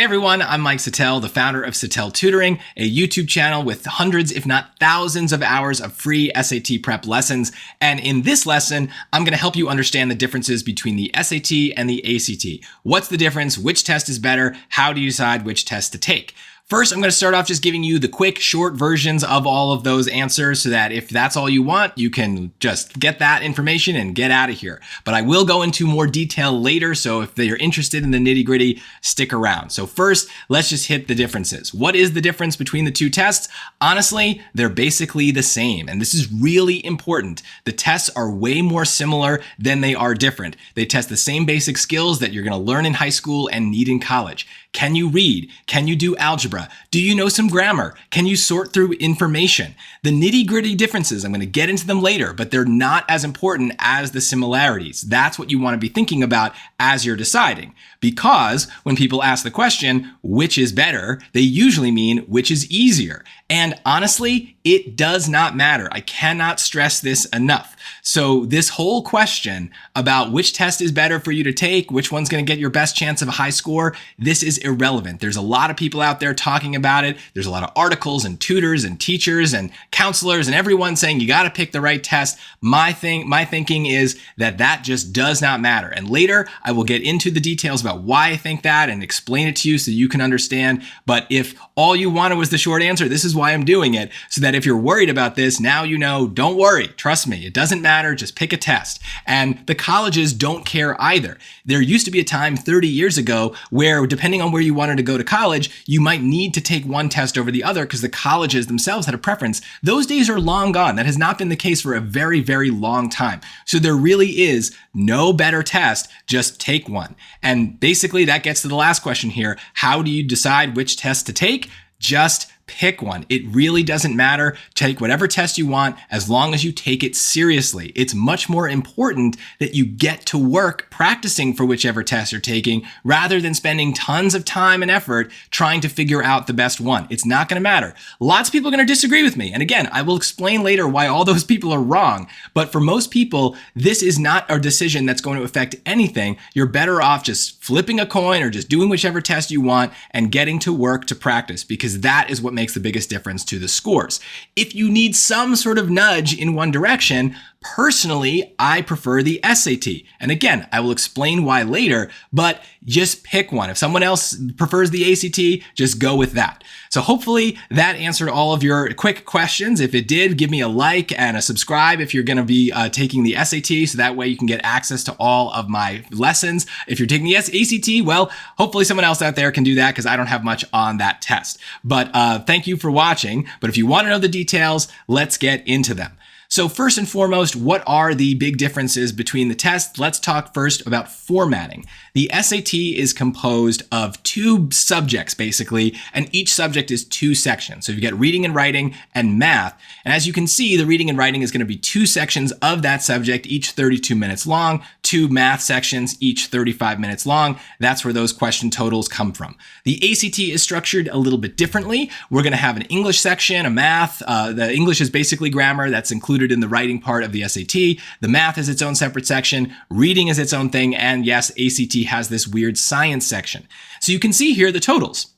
Hey everyone, I'm Mike Settele, the founder of Settele Tutoring, a YouTube channel with hundreds, if not thousands of hours of free SAT prep lessons. And in this lesson, I'm going to help you understand the differences between the SAT and the ACT. What's the difference? Which test is better? How do you decide which test to take? First, I'm going to start off just giving you the quick, short versions of all of those answers so that if that's all you want, you can just get that information and get out of here. But I will go into more detail later, so if you're interested in the nitty-gritty, stick around. So first, let's just hit the differences. What is the difference between the two tests? Honestly, they're basically the same, and this is really important. The tests are way more similar than they are different. They test the same basic skills that you're going to learn in high school and need in college. Can you read? Can you do algebra? Do you know some grammar? Can you sort through information? The nitty-gritty differences, I'm going to get into them later, but they're not as important as the similarities. That's what you want to be thinking about as you're deciding. Because when people ask the question, which is better, they usually mean which is easier. And honestly, it does not matter. I cannot stress this enough. So this whole question about which test is better for you to take, which one's going to get your best chance of a high score, this is irrelevant. There's a lot of people out there talking about it. There's a lot of articles and tutors and teachers and counselors and everyone saying you got to pick the right test. My thinking is that just does not matter. And later I will get into the details about why I think that and explain it to you so you can understand. But if all you wanted was the short answer, this is why I'm doing it, so that if you're worried about this, now you know, don't worry. Trust me, it doesn't matter. Just pick a test. And the colleges don't care either. There used to be a time 30 years ago where, depending on where you wanted to go to college, you might need to take one test over the other because the colleges themselves had a preference. Those days are long gone. That has not been the case for a very, very long time. So there really is no better test. Just take one. And basically that gets to the last question here. How do you decide which test to take? Just pick one. It really doesn't matter. Take whatever test you want as long as you take it seriously. It's much more important that you get to work practicing for whichever test you're taking rather than spending tons of time and effort trying to figure out the best one. It's not going to matter. Lots of people are going to disagree with me. And again, I will explain later why all those people are wrong. But for most people, this is not a decision that's going to affect anything. You're better off just flipping a coin or just doing whichever test you want and getting to work to practice, because that is what makes the biggest difference to the scores. If you need some sort of nudge in one direction, personally, I prefer the SAT. And again, I will explain why later, but just pick one. If someone else prefers the ACT, just go with that. So hopefully that answered all of your quick questions. If it did, give me a like and a subscribe if you're going to be taking the SAT, so that way you can get access to all of my lessons. If you're taking the ACT, well, hopefully someone else out there can do that because I don't have much on that test. But thank you for watching. But if you want to know the details, let's get into them. So first and foremost, what are the big differences between the tests? Let's talk first about formatting. The SAT is composed of two subjects, basically, and each subject is two sections. So you get reading and writing and math. And as you can see, the reading and writing is going to be two sections of that subject, each 32 minutes long, two math sections, each 35 minutes long. That's where those question totals come from. The ACT is structured a little bit differently. We're going to have an English section, a math. The English is basically grammar. That's included in the writing part of the SAT. The math is its own separate section. Reading is its own thing. And yes, ACT has this weird science section. So you can see here the totals.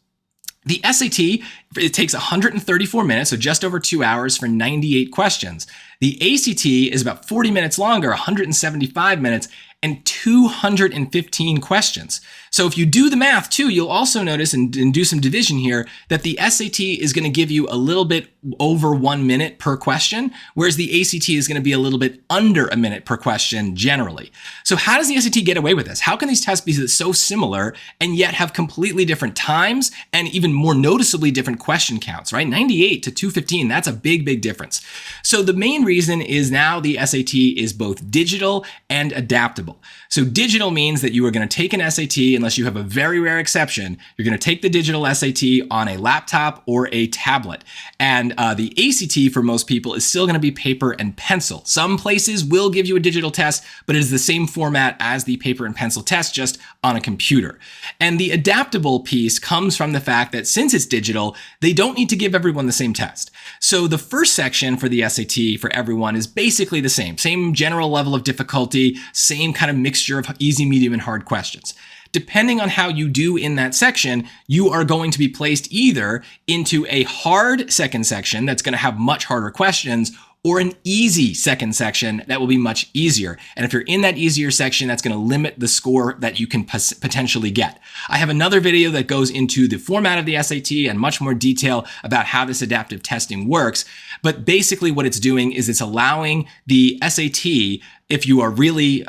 The SAT, it takes 134 minutes, so just over 2 hours for 98 questions. The ACT is about 40 minutes longer, 175 minutes, and 215 questions. So if you do the math too, you'll also notice and do some division here that the SAT is going to give you a little bit over 1 minute per question, whereas the ACT is going to be a little bit under a minute per question generally. So how does the SAT get away with this? How can these tests be so similar and yet have completely different times and even more noticeably different question counts, right? 98 to 215, that's a big, big difference. So the main reason is now the SAT is both digital and adaptable. So digital means that you are going to take an SAT, unless you have a very rare exception, you're going to take the digital SAT on a laptop or a tablet. And the ACT for most people is still going to be paper and pencil. Some places will give you a digital test, but it is the same format as the paper and pencil test, just on a computer. And the adaptable piece comes from the fact that since it's digital, they don't need to give everyone the same test. So the first section for the SAT for everyone is basically the same general level of difficulty, same kind of mixture of easy, medium, and hard questions. depending on how you do in that section, you are going to be placed either into a hard second section that's going to have much harder questions, or an easy second section that will be much easier. And if you're in that easier section, that's going to limit the score that you can potentially get. I have another video that goes into the format of the SAT and much more detail about how this adaptive testing works. But basically what it's doing is it's allowing the SAT, if you are really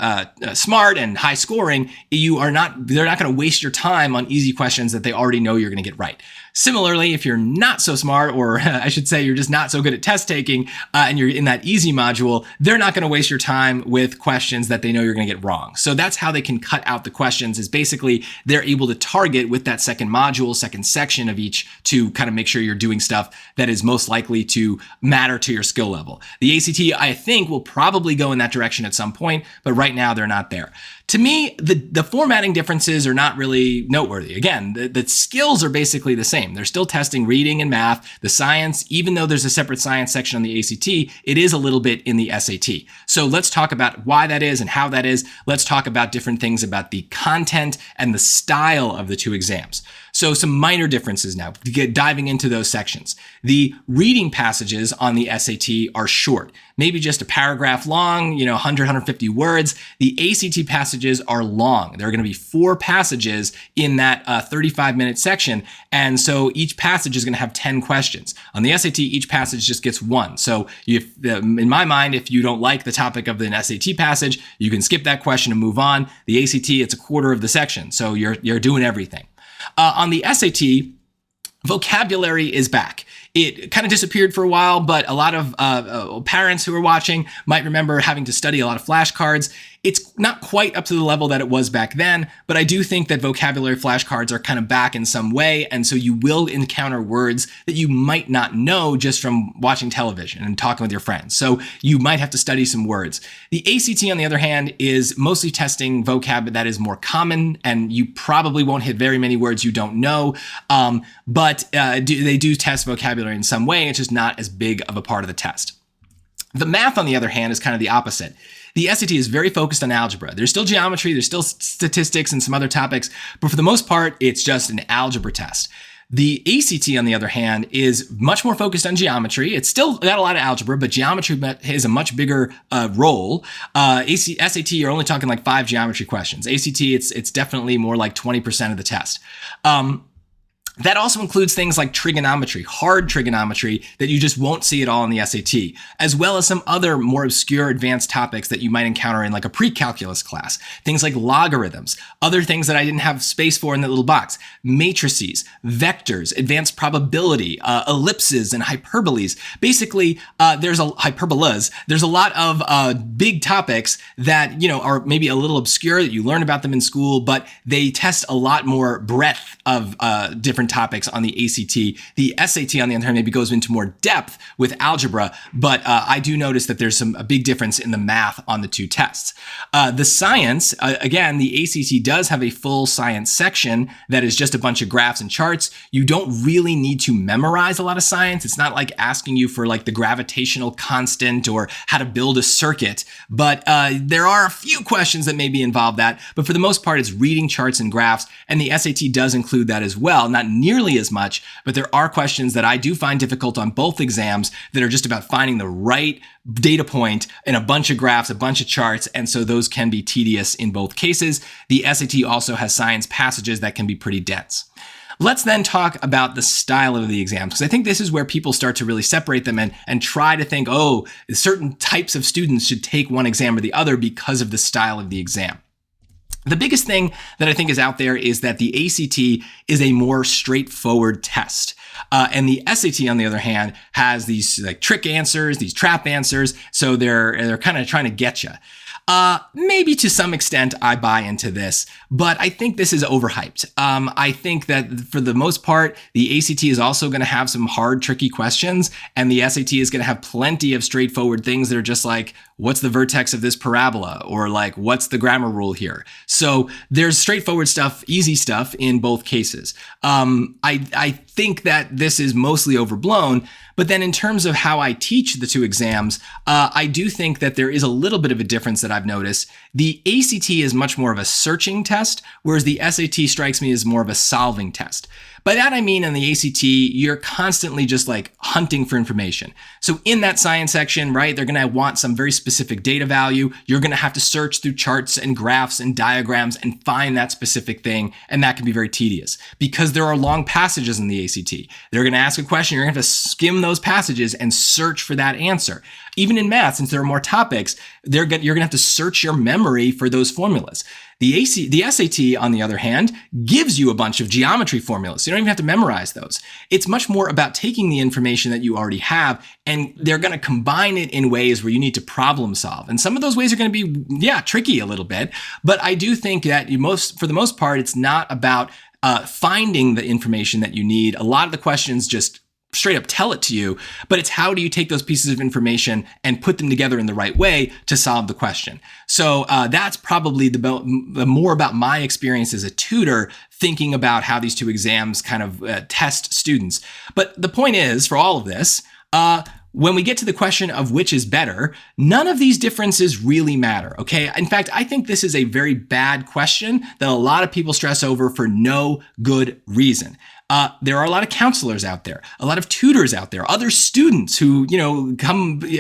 smart and high scoring, they're not going to waste your time on easy questions that they already know you're going to get right. Similarly, if you're not so smart, or I should say you're just not so good at test taking, and you're in that easy module, they're not going to waste your time with questions that they know you're going to get wrong. So that's how they can cut out the questions, is basically they're able to target with that second module, second section of each, to kind of make sure you're doing stuff that is most likely to matter to your skill level. The ACT, I think, will probably go in that direction at some point, but right now they're not there. To me, the formatting differences are not really noteworthy. Again, the skills are basically the same. They're still testing reading and math. The science, even though there's a separate science section on the ACT, it is a little bit in the SAT. So let's talk about why that is and how that is. Let's talk about different things about the content and the style of the two exams. So some minor differences now, diving into those sections. The reading passages on the SAT are short, maybe just a paragraph long, 100, 150 words. The ACT passages are long. There are going to be 4 passages in that 35-minute section. And so each passage is going to have 10 questions. On the SAT, each passage just gets 1. So in my mind, if you don't like the topic of the SAT passage, you can skip that question and move on. The ACT, it's a quarter of the section. So you're doing everything. On the SAT, vocabulary is back. It kind of disappeared for a while, but a lot of parents who are watching might remember having to study a lot of flashcards. It's not quite up to the level that it was back then, but I do think that vocabulary flashcards are kind of back in some way, and so you will encounter words that you might not know just from watching television and talking with your friends. So you might have to study some words. The ACT, on the other hand, is mostly testing vocab that is more common, and you probably won't hit very many words you don't know, but they do test vocabulary in some way. It's just not as big of a part of the test. The math, on the other hand, is kind of the opposite. The SAT is very focused on algebra. There's still geometry, there's still statistics and some other topics, but for the most part, it's just an algebra test. The ACT, on the other hand, is much more focused on geometry. It's still got a lot of algebra, but geometry has a much bigger role. SAT, you're only talking like 5 geometry questions. ACT, it's definitely more like 20% of the test. That also includes things like trigonometry, hard trigonometry that you just won't see at all in the SAT, as well as some other more obscure advanced topics that you might encounter in like a pre-calculus class. Things like logarithms, other things that I didn't have space for in that little box, matrices, vectors, advanced probability, ellipses, and hyperboles. Basically, there's a lot of big topics that, are maybe a little obscure, that you learn about them in school, but they test a lot more breadth of different topics on the ACT. The SAT, on the other hand, maybe goes into more depth with algebra, but I do notice that there's a big difference in the math on the two tests. The science, again, the ACT does have a full science section that is just a bunch of graphs and charts. You don't really need to memorize a lot of science. It's not like asking you for like the gravitational constant or how to build a circuit, but there are a few questions that maybe involve that. But for the most part, it's reading charts and graphs, and the SAT does include that as well. Not nearly as much, but there are questions that I do find difficult on both exams that are just about finding the right data point in a bunch of graphs, a bunch of charts, and so those can be tedious in both cases. The SAT also has science passages that can be pretty dense. Let's then talk about the style of the exams, because I think this is where people start to really separate them and try to think, oh, certain types of students should take one exam or the other because of the style of the exam. The biggest thing that I think is out there is that the ACT is a more straightforward test. And the SAT, on the other hand, has these like trick answers, these trap answers. So they're kind of trying to get you. Maybe to some extent I buy into this, but I think this is overhyped. I think that for the most part, the ACT is also going to have some hard, tricky questions, and the SAT is going to have plenty of straightforward things that are just like, what's the vertex of this parabola? Or like, what's the grammar rule here? So there's straightforward stuff, easy stuff in both cases. I think that this is mostly overblown, But then in terms of how I teach the two exams, I do think that there is a little bit of a difference that I've noticed. The ACT is much more of a searching test, whereas the SAT strikes me as more of a solving test. By that I mean in the ACT, you're constantly just like hunting for information. So in that science section, right, they're going to want some very specific data value. You're going to have to search through charts and graphs and diagrams and find that specific thing. And that can be very tedious because there are long passages in the ACT. They're going to ask a question. You're going to have to skim those passages and search for that answer. Even in math, since there are more topics, you're going to have to search your memory for those formulas. The SAT, on the other hand, gives you a bunch of geometry formulas. So you don't even have to memorize those. It's much more about taking the information that you already have, and they're going to combine it in ways where you need to problem solve. And some of those ways are going to be, tricky a little bit. But I do think that for the most part, it's not about finding the information that you need. A lot of the questions just straight up tell it to you, but it's how do you take those pieces of information and put them together in the right way to solve the question. So that's probably the more about my experience as a tutor, thinking about how these two exams kind of test students. But the point is, for all of this, when we get to the question of which is better, none of these differences really matter, okay? In fact, I think this is a very bad question that a lot of people stress over for no good reason. There are a lot of counselors out there, a lot of tutors out there, other students who,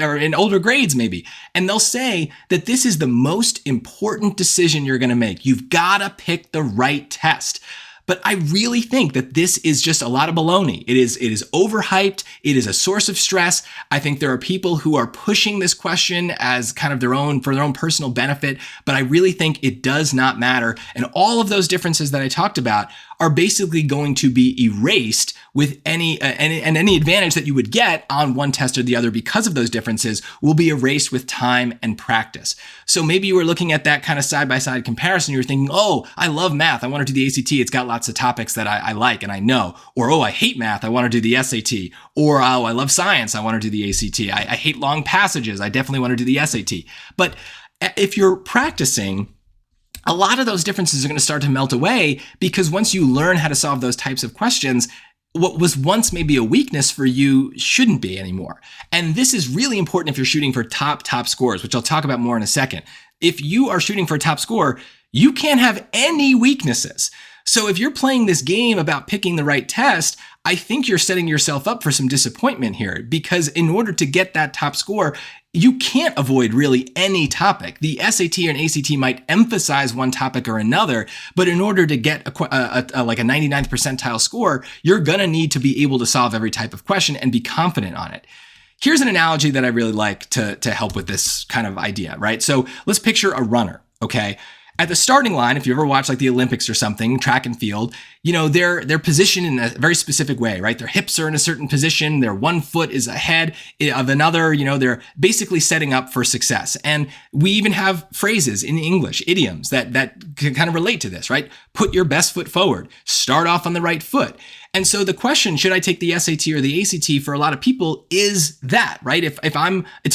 are in older grades maybe, and they'll say that this is the most important decision you're going to make. You've got to pick the right test. But I really think that this is just a lot of baloney. It is overhyped. It is a source of stress. I think there are people who are pushing this question as kind of for their own personal benefit, but I really think it does not matter. And all of those differences that I talked about are basically going to be erased with any advantage that you would get on one test or the other because of those differences will be erased with time and practice. So maybe you were looking at that kind of side-by-side comparison. You were thinking, oh, I love math. I want to do the ACT. It's got lots of topics that I like and I know. Or, oh, I hate math. I want to do the SAT. Or, oh, I love science. I want to do the ACT. I hate long passages. I definitely want to do the SAT. But if you're practicing, a lot of those differences are going to start to melt away because once you learn how to solve those types of questions, what was once maybe a weakness for you shouldn't be anymore. And this is really important if you're shooting for top scores, which I'll talk about more in a second. If you are shooting for a top score, you can't have any weaknesses. So if you're playing this game about picking the right test, I think you're setting yourself up for some disappointment here because in order to get that top score, you can't avoid really any topic. The SAT and ACT might emphasize one topic or another, but in order to get like a 99th percentile score, you're gonna need to be able to solve every type of question and be confident on it. Here's an analogy that I really like to help with this kind of idea, right? So let's picture a runner, okay? At the starting line, if you ever watch like the Olympics or something, track and field, they're positioned in a very specific way, right? Their hips are in a certain position. Their one foot is ahead of another. They're basically setting up for success. And we even have phrases in English, idioms that can kind of relate to this, right? Put your best foot forward. Start off on the right foot. And so the question, should I take the SAT or the ACT, for a lot of people is that, right? It's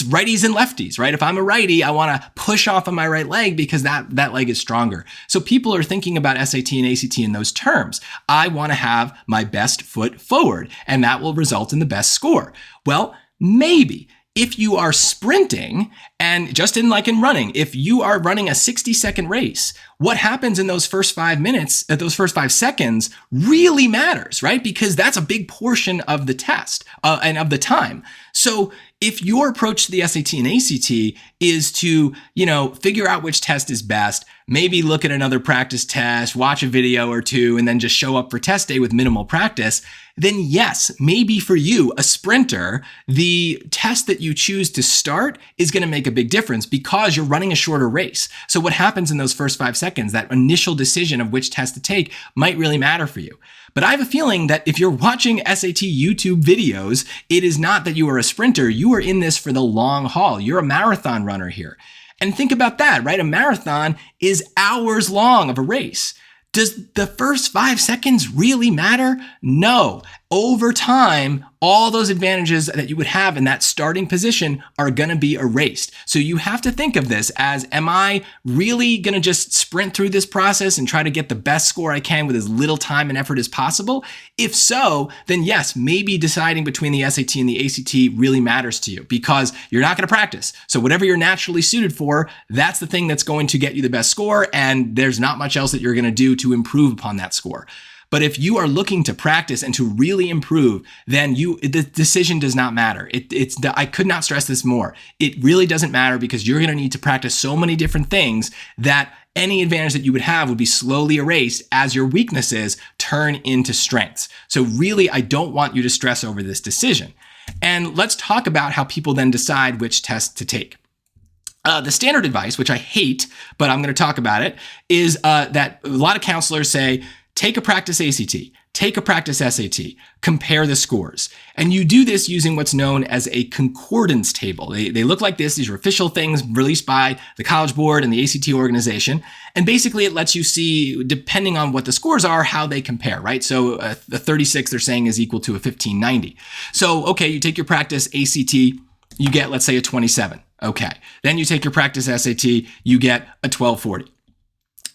righties and lefties, right? If I'm a righty, I want to push off on my right leg because that leg is stronger. So people are thinking about SAT and ACT in those terms. I want to have my best foot forward, and that will result in the best score. Well, maybe. If you are sprinting, and just in running, if you are running a 60-second race, what happens in those first 5 minutes, those first 5 seconds really matters, right? Because that's a big portion of the test and of the time. So if your approach to the SAT and ACT is to, figure out which test is best, maybe look at another practice test, watch a video or two, and then just show up for test day with minimal practice, then yes, maybe for you, a sprinter, the test that you choose to start is going to make a big difference because you're running a shorter race. So what happens in those first 5 seconds, that initial decision of which test to take might really matter for you. But I have a feeling that if you're watching SAT YouTube videos, it is not that you are a sprinter. You are in this for the long haul. You're a marathon runner here. And think about that, right? A marathon is hours long of a race. Does the first 5 seconds really matter? No. Over time, all those advantages that you would have in that starting position are going to be erased. So you have to think of this as, am I really going to just sprint through this process and try to get the best score I can with as little time and effort as possible? If so, then yes, maybe deciding between the SAT and the ACT really matters to you because you're not going to practice. So whatever you're naturally suited for, that's the thing that's going to get you the best score, and there's not much else that you're going to do to improve upon that score. But if you are looking to practice and to really improve, then the decision does not matter. I could not stress this more. It really doesn't matter because you're going to need to practice so many different things that any advantage that you would have would be slowly erased as your weaknesses turn into strengths. So really, I don't want you to stress over this decision. And let's talk about how people then decide which test to take. The standard advice, which I hate, but I'm going to talk about it, is that a lot of counselors say, take a practice ACT, take a practice SAT, compare the scores. And you do this using what's known as a concordance table. They look like this. These are official things released by the College Board and the ACT organization. And basically it lets you see, depending on what the scores are, how they compare, right? So the 36 they're saying is equal to a 1590. So, okay, you take your practice ACT, you get, let's say, a 27. Okay. Then you take your practice SAT, you get a 1240.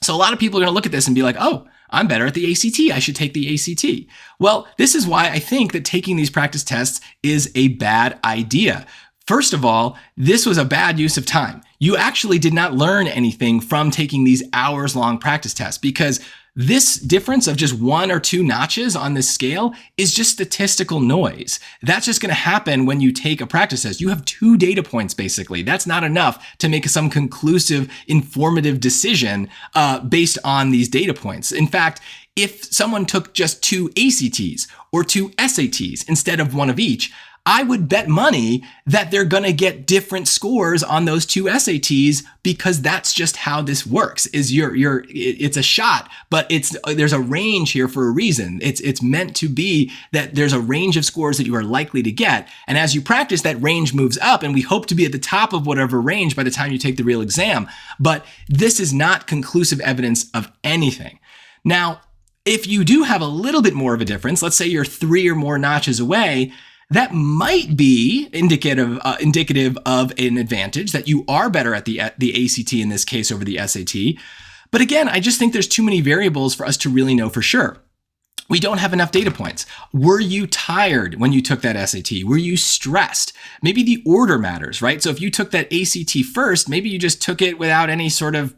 So a lot of people are going to look at this and be like, oh, I'm better at the ACT. I should take the ACT. Well, this is why I think that taking these practice tests is a bad idea. First of all, this was a bad use of time. You actually did not learn anything from taking these hours-long practice tests because this difference of just 1 or 2 notches on this scale is just statistical noise. That's just going to happen when you take a practice test. You have 2 data points, basically. That's not enough to make some conclusive, informative decision based on these data points. In fact, if someone took just 2 ACTs or 2 SATs instead of 1 of each, I would bet money that they're going to get different scores on those 2 SATs because that's just how this works. It's a shot, but there's a range here for a reason. It's meant to be that there's a range of scores that you are likely to get. And as you practice, that range moves up, and we hope to be at the top of whatever range by the time you take the real exam. But this is not conclusive evidence of anything. Now, if you do have a little bit more of a difference, let's say you're 3 or more notches away, that might be indicative of an advantage that you are better at the ACT in this case over the SAT. But again, I just think there's too many variables for us to really know for sure. We don't have enough data points. Were you tired when you took that SAT? Were you stressed? Maybe the order matters, right? So if you took that ACT first, maybe you just took it without any sort of,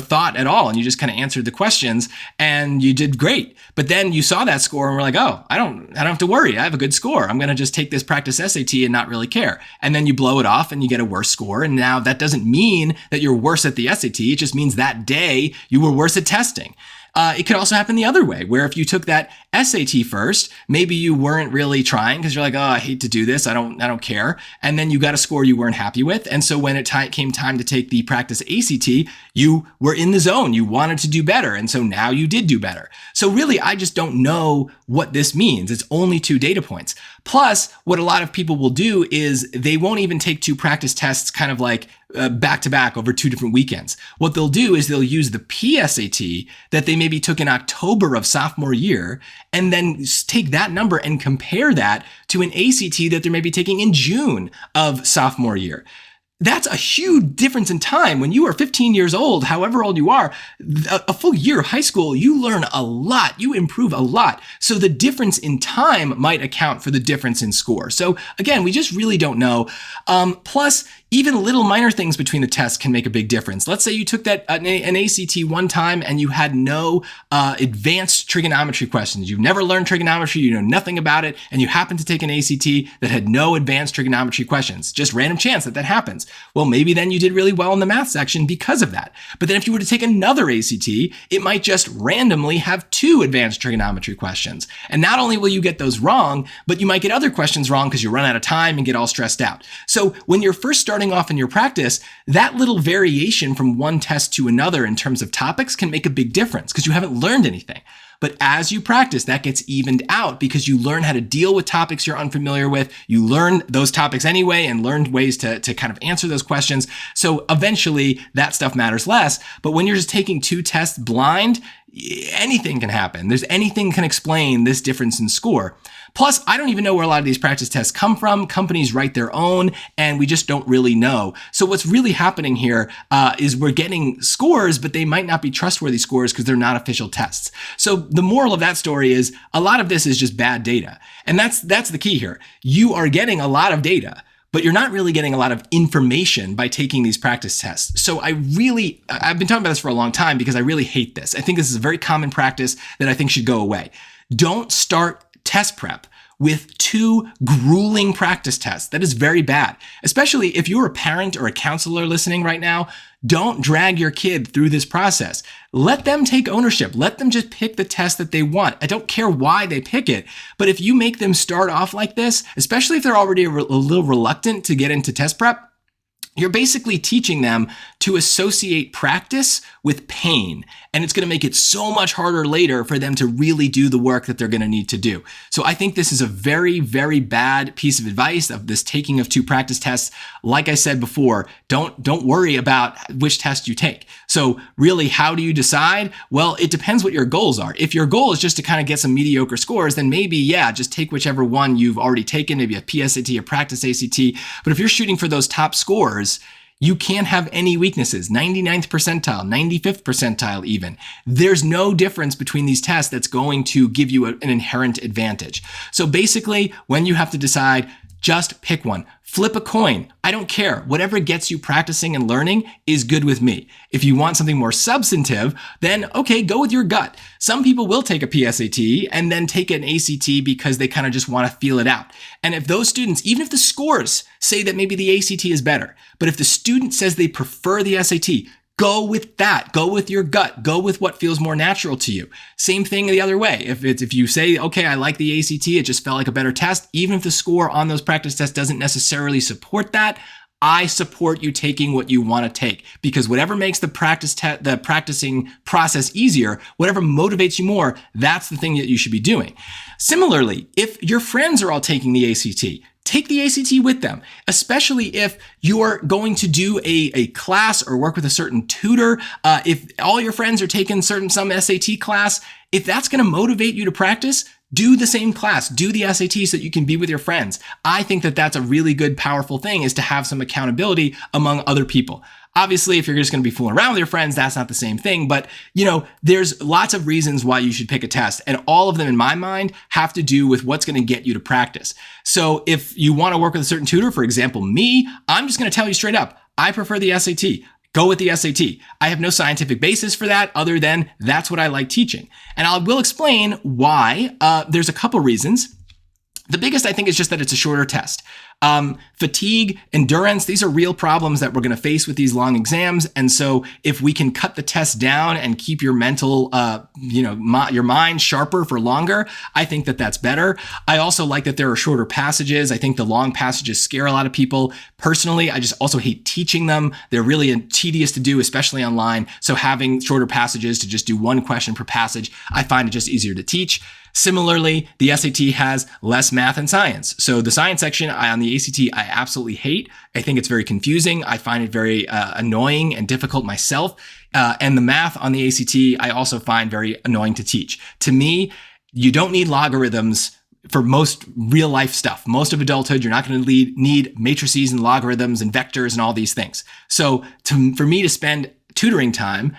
thought at all. And you just kind of answered the questions and you did great. But then you saw that score and were like, oh, I don't have to worry. I have a good score. I'm going to just take this practice SAT and not really care. And then you blow it off and you get a worse score. And now that doesn't mean that you're worse at the SAT. It just means that day you were worse at testing. It could also happen the other way, where if you took that SAT first, maybe you weren't really trying because you're like, oh, I hate to do this. I don't care. And then you got a score you weren't happy with. And so when it came time to take the practice ACT, you were in the zone. You wanted to do better. And so now you did do better. So really, I just don't know what this means. It's only 2 data points. Plus, what a lot of people will do is they won't even take 2 practice tests kind of like back to back over 2 different weekends. What they'll do is they'll use the PSAT that they maybe took in October of sophomore year and then take that number and compare that to an ACT that they're maybe taking in June of sophomore year. That's a huge difference in time. When you are 15 years old, however old you are, a full year of high school, you learn a lot, you improve a lot. So the difference in time might account for the difference in score. So again, we just really don't know. Plus, even little minor things between the tests can make a big difference. Let's say you took an ACT one time and you had no advanced trigonometry questions. You've never learned trigonometry, you know nothing about it, and you happen to take an ACT that had no advanced trigonometry questions. Just random chance that happens. Well, maybe then you did really well in the math section because of that. But then if you were to take another ACT, it might just randomly have 2 advanced trigonometry questions. And not only will you get those wrong, but you might get other questions wrong because you run out of time and get all stressed out. So when you're first starting off in your practice, that little variation from one test to another in terms of topics can make a big difference because you haven't learned anything. But as you practice, that gets evened out because you learn how to deal with topics you're unfamiliar with. You learn those topics anyway and learn ways to kind of answer those questions. So eventually that stuff matters less. But when you're just taking 2 tests blind, anything can happen. Anything can explain this difference in score. Plus, I don't even know where a lot of these practice tests come from. Companies write their own, and we just don't really know. So what's really happening here is we're getting scores, but they might not be trustworthy scores because they're not official tests. So the moral of that story is a lot of this is just bad data. And that's the key here. You are getting a lot of data, but you're not really getting a lot of information by taking these practice tests. So I've been talking about this for a long time because I really hate this. I think this is a very common practice that I think should go away. Don't start test prep with 2 grueling practice tests. That is very bad. Especially if you're a parent or a counselor listening right now, don't drag your kid through this process. Let them take ownership. Let them just pick the test that they want. I don't care why they pick it, but if you make them start off like this, especially if they're already a little reluctant to get into test prep, you're basically teaching them to associate practice with pain. And it's going to make it so much harder later for them to really do the work that they're going to need to do. So I think this is a very, very bad piece of advice of this taking of 2 practice tests. Like I said before, don't worry about which test you take. So really, how do you decide? Well, it depends what your goals are. If your goal is just to kind of get some mediocre scores, then maybe, yeah, just take whichever one you've already taken, maybe a PSAT, a practice ACT. But if you're shooting for those top scores, you can't have any weaknesses. 99th percentile, 95th percentile even. There's no difference between these tests that's going to give you an inherent advantage. So basically, when you have to decide, just pick one. Flip a coin. I don't care. Whatever gets you practicing and learning is good with me. If you want something more substantive, then okay, go with your gut. Some people will take a PSAT and then take an ACT because they kind of just want to feel it out. And if those students, even if the scores say that maybe the ACT is better, but if the student says they prefer the SAT, go with that. Go with your gut. Go with what feels more natural to you. Same thing the other way. If you say, okay, I like the ACT, it just felt like a better test, even if the score on those practice tests doesn't necessarily support that, I support you taking what you want to take, because whatever makes the practicing process easier, whatever motivates you more, that's the thing that you should be doing. Similarly, if your friends are all taking the ACT, take the ACT with them, especially if you're going to do a class or work with a certain tutor. If all your friends are taking some SAT class, if that's going to motivate you to practice, do the same class, do the SAT so that you can be with your friends. I think that that's a really good, powerful thing, is to have some accountability among other people. Obviously, if you're just going to be fooling around with your friends, that's not the same thing. But, there's lots of reasons why you should pick a test. And all of them, in my mind, have to do with what's going to get you to practice. So if you want to work with a certain tutor, for example, me, I'm just going to tell you straight up, I prefer the SAT. Go with the SAT. I have no scientific basis for that other than that's what I like teaching. And I will explain why. There's a couple reasons. The biggest, I think, is just that it's a shorter test. Fatigue, endurance, these are real problems that we're going to face with these long exams. And so if we can cut the test down and keep your mental, your mind sharper for longer, I think that that's better. I also like that there are shorter passages. I think the long passages scare a lot of people. Personally, I just also hate teaching them. They're really tedious to do, especially online. So having shorter passages to just do one question per passage, I find it just easier to teach. Similarly, the SAT has less math and science. So the science section on the ACT, I absolutely hate. I think it's very confusing. I find it very annoying and difficult myself. And the math on the ACT, I also find very annoying to teach. To me, you don't need logarithms for most real life stuff. Most of adulthood, you're not going to need matrices and logarithms and vectors and all these things. So for me to spend tutoring time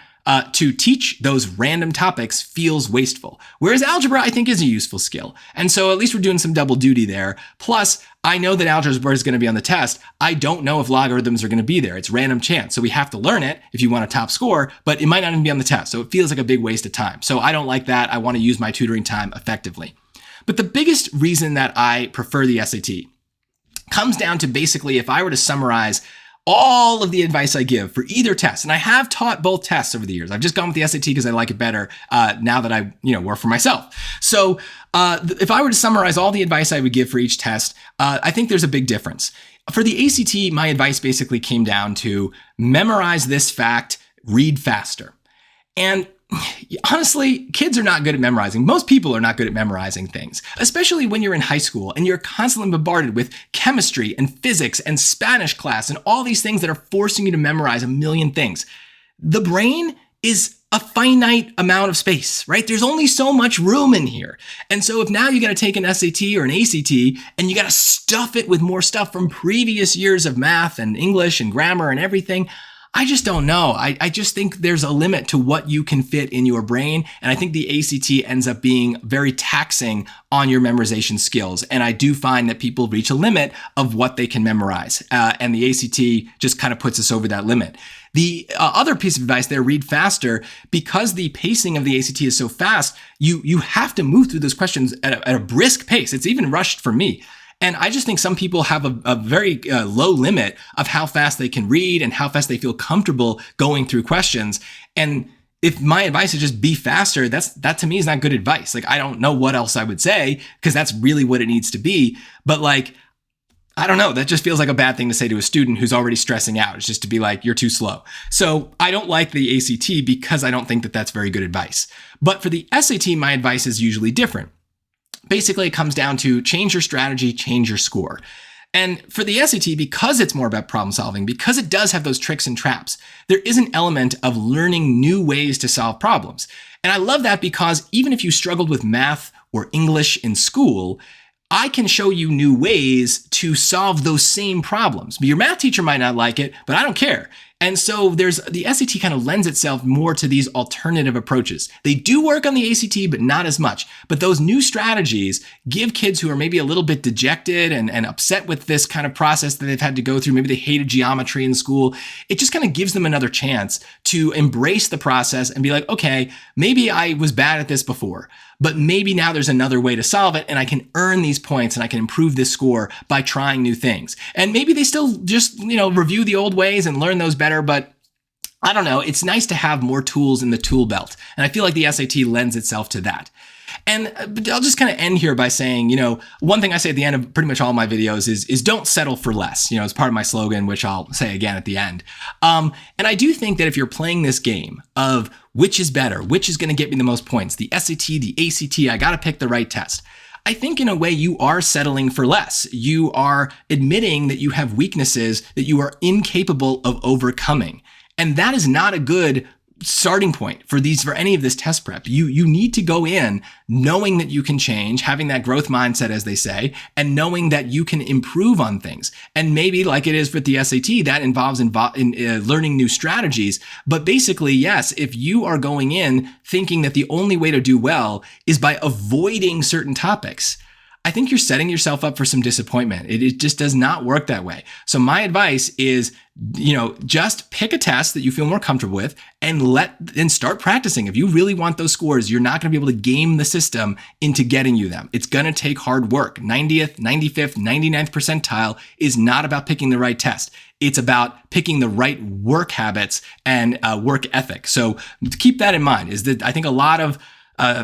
to teach those random topics feels wasteful. Whereas algebra, I think, is a useful skill. And so at least we're doing some double duty there. Plus, I know that algebra is going to be on the test. I don't know if logarithms are going to be there. It's random chance. So we have to learn it if you want a top score, but it might not even be on the test. So it feels like a big waste of time. So I don't like that. I want to use my tutoring time effectively. But the biggest reason that I prefer the SAT comes down to basically, if I were to summarize all of the advice I give for either test, and I have taught both tests over the years. I've just gone with the SAT because I like it better now that I work for myself. So if I were to summarize all the advice I would give for each test, I think there's a big difference. For the ACT, my advice basically came down to memorize this fact, read faster. And honestly, kids are not good at memorizing. Most people are not good at memorizing things, especially when you're in high school and you're constantly bombarded with chemistry and physics and Spanish class and all these things that are forcing you to memorize a million things. The brain is a finite amount of space, right? There's only so much room in here. And so if now you got to take an SAT or an ACT and you got to stuff it with more stuff from previous years of math and English and grammar and everything, I just don't know. I just think there's a limit to what you can fit in your brain. And I think the ACT ends up being very taxing on your memorization skills. And I do find that people reach a limit of what they can memorize. And the ACT just kind of puts us over that limit. The other piece of advice there, read faster. Because the pacing of the ACT is so fast, you have to move through those questions at a brisk pace. It's even rushed for me. And I just think some people have a very low limit of how fast they can read and how fast they feel comfortable going through questions. And if my advice is just be faster, that to me is not good advice. Like, I don't know what else I would say, because that's really what it needs to be. But like, I don't know, that just feels like a bad thing to say to a student who's already stressing out. It's just to be like, you're too slow. So I don't like the ACT because I don't think that that's very good advice. But for the SAT, my advice is usually different. Basically, it comes down to change your strategy, change your score. And for the SAT, because it's more about problem solving, because it does have those tricks and traps, there is an element of learning new ways to solve problems. And I love that because even if you struggled with math or English in school, I can show you new ways to solve those same problems. Your math teacher might not like it, but I don't care. And so the SAT kind of lends itself more to these alternative approaches. They do work on the ACT, but not as much. But those new strategies give kids who are maybe a little bit dejected and upset with this kind of process that they've had to go through, maybe they hated geometry in school, it just kind of gives them another chance to embrace the process and be like, okay, maybe I was bad at this before, but maybe now there's another way to solve it, and I can earn these points and I can improve this score by trying new things. And maybe they still just, review the old ways and learn those better, but I don't know. It's nice to have more tools in the tool belt. And I feel like the SAT lends itself to that. And I'll just kind of end here by saying, one thing I say at the end of pretty much all my videos is don't settle for less. It's part of my slogan, which I'll say again at the end. And I do think that if you're playing this game of which is better, which is going to get me the most points, the SAT, the ACT, I got to pick the right test. I think in a way you are settling for less. You are admitting that you have weaknesses that you are incapable of overcoming. And that is not a good starting point for any of this test prep. You need to go in knowing that you can change, having that growth mindset, as they say, and knowing that you can improve on things. And maybe like it is with the SAT, that involves learning new strategies. But basically, yes, if you are going in thinking that the only way to do well is by avoiding certain topics, I think you're setting yourself up for some disappointment. It just does not work that way. So my advice is, just pick a test that you feel more comfortable with and start practicing. If you really want those scores, you're not going to be able to game the system into getting you them. It's going to take hard work. 90th, 95th, 99th percentile is not about picking the right test. It's about picking the right work habits and work ethic. So keep that in mind, is that I think a lot of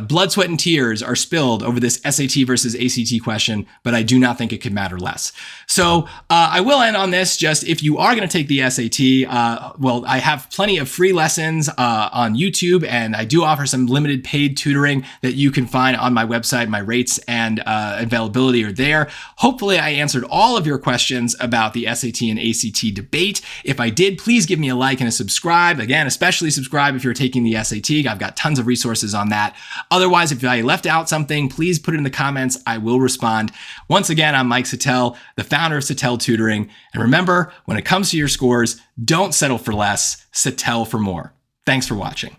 blood, sweat, and tears are spilled over this SAT versus ACT question, but I do not think it could matter less. So I will end on this. Just if you are going to take the SAT, I have plenty of free lessons on YouTube, and I do offer some limited paid tutoring that you can find on my website. My rates and availability are there. Hopefully I answered all of your questions about the SAT and ACT debate. If I did, please give me a like and a subscribe. Again, especially subscribe if you're taking the SAT. I've got tons of resources on that. Otherwise, if I left out something, please put it in the comments. I will respond. Once again, I'm Mike Settele, the founder of Settele Tutoring. And remember, when it comes to your scores, don't settle for less, Settele for more. Thanks for watching.